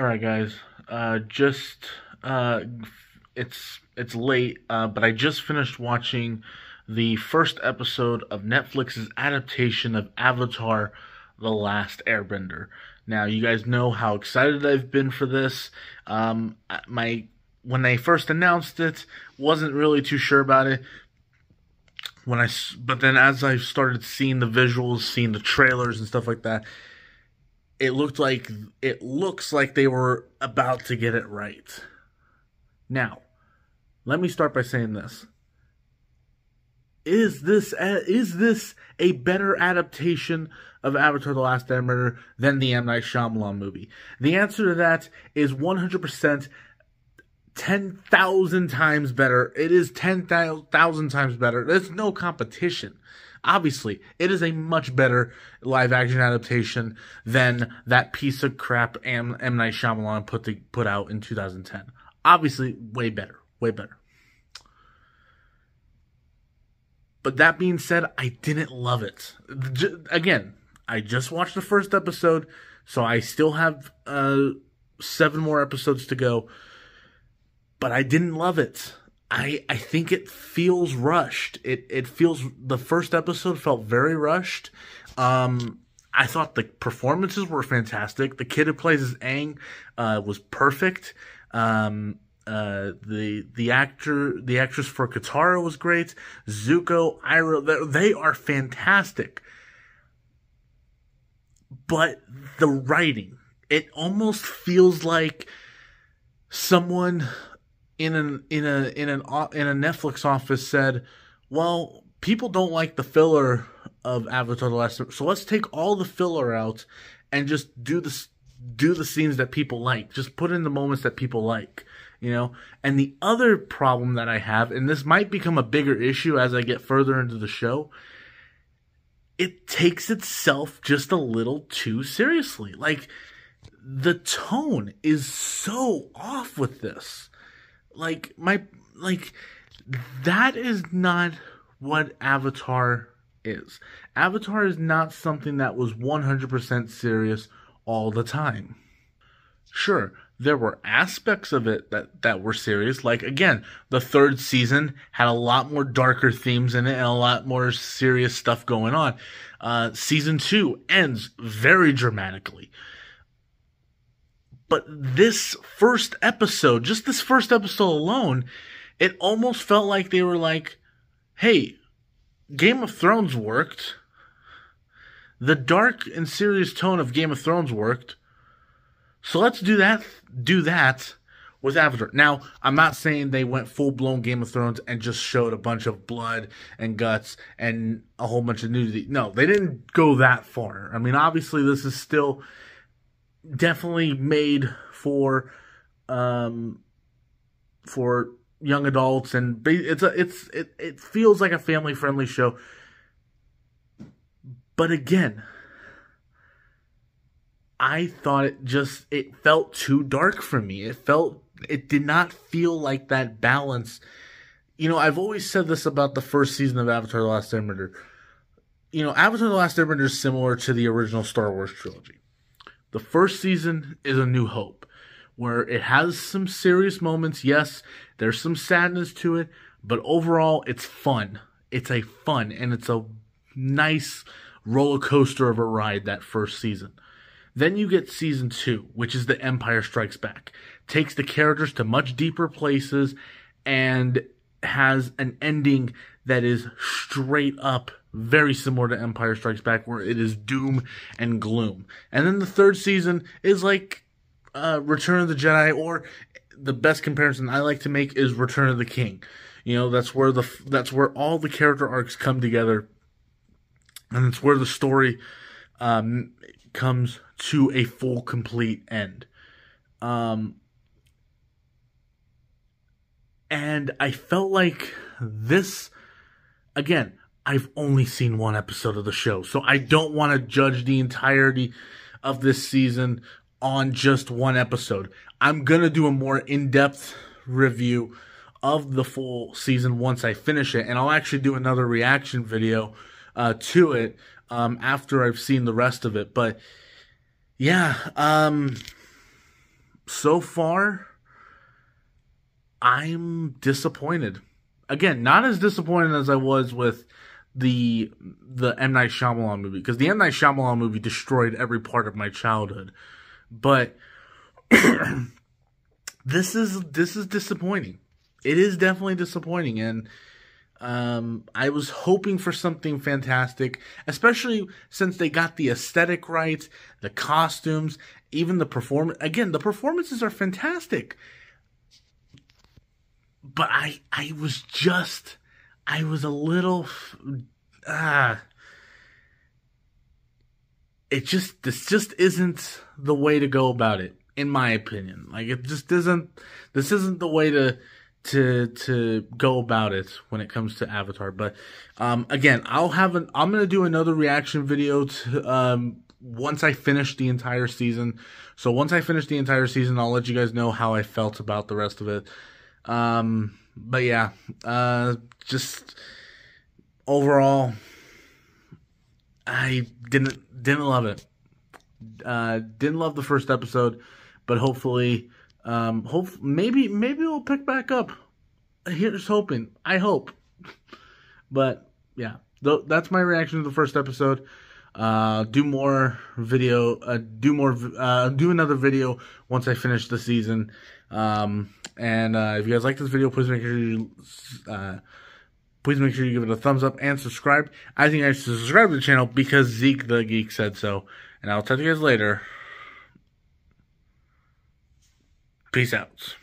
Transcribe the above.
All right, guys. Just it's late, but I just finished watching the first episode of Netflix's adaptation of Avatar: The Last Airbender. Now, you guys know how excited I've been for this. My When they first announced it, wasn't really too sure about it. But then as I started seeing the visuals, seeing the trailers and stuff like that, it looks like they were about to get it right. Now, let me start by saying this. Is this a better adaptation of Avatar: The Last Airbender than the M. Night Shyamalan movie? The answer to that is 100%, 10,000 times better. It is 10,000 times better. There's no competition. Obviously, it is a much better live-action adaptation than that piece of crap M. Night Shyamalan put out in 2010. Obviously, way better. Way better. But that being said, I didn't love it. Again, I just watched the first episode, so I still have 7 more episodes to go. But I didn't love it. I think it feels rushed. The first episode felt very rushed. I thought the performances were fantastic. The kid who plays as Aang was perfect. The actress for Katara was great. Zuko, Iroh, they are fantastic. But the writing, it almost feels like someone in a Netflix office said, well, people don't like the filler of Avatar: The Last Airbender, so let's take all the filler out and just do the scenes that people like. Just put in the moments that people like, you know? And the other problem that I have, and this might become a bigger issue as I get further into the show, it takes itself just a little too seriously. Like, the tone is so off with this. That is not what Avatar is. Avatar is not something that was 100% serious all the time. Sure, there were aspects of it that were serious. Like, again, the third season had a lot more darker themes in it and a lot more serious stuff going on. Season 2 ends very dramatically. But this first episode, just this first episode alone, it almost felt like they were like, hey, Game of Thrones worked. The dark and serious tone of Game of Thrones worked. So let's do that with Avatar. Now, I'm not saying they went full-blown Game of Thrones and just showed a bunch of blood and guts and a whole bunch of nudity. No, they didn't go that far. I mean, obviously, this is still definitely made for young adults, and it feels like a family-friendly show. But again, I thought it felt too dark for me. It did not feel like that balance. You know, I've always said this about the first season of Avatar: The Last Airbender. You know, Avatar: The Last Airbender is similar to the original Star Wars trilogy. The first season is A New Hope, where it has some serious moments. Yes, there's some sadness to it, but overall, it's fun. It's a nice roller coaster of a ride, that first season. Then you get season 2, which is The Empire Strikes Back. Takes the characters to much deeper places and has an ending that is straight up very similar to Empire Strikes Back, where it is doom and gloom. And then the third season is like Return of the Jedi, or the best comparison I like to make is Return of the King. You know, that's where all the character arcs come together, and it's where the story comes to a full, complete end. And I felt like this, again, I've only seen one episode of the show, so I don't want to judge the entirety of this season on just one episode. I'm going to do a more in-depth review of the full season once I finish it, and I'll actually do another reaction video to it after I've seen the rest of it. But yeah, so far, I'm disappointed. Again, not as disappointed as I was with the M. Night Shyamalan movie, because the M. Night Shyamalan movie destroyed every part of my childhood. But this is disappointing. It is definitely disappointing, and I was hoping for something fantastic, especially since they got the aesthetic right, the costumes, even the performance. Again, the performances are fantastic. But I was a little, this just isn't the way to go about it, in my opinion. Like, it just isn't, this isn't the way to go about it when it comes to Avatar. But, again, I'm gonna do another reaction video once I finish the entire season. So once I finish the entire season, I'll let you guys know how I felt about the rest of it. But yeah, just overall, I didn't love it. Didn't love the first episode, but hopefully, maybe we'll pick back up. Here's hoping. I hope. But yeah, that's my reaction to the first episode. Do another video once I finish the season. And if you guys like this video, please make sure you give it a thumbs up and subscribe. I think I should subscribe to the channel because Zeke the Geek said so. And I'll talk to you guys later. Peace out.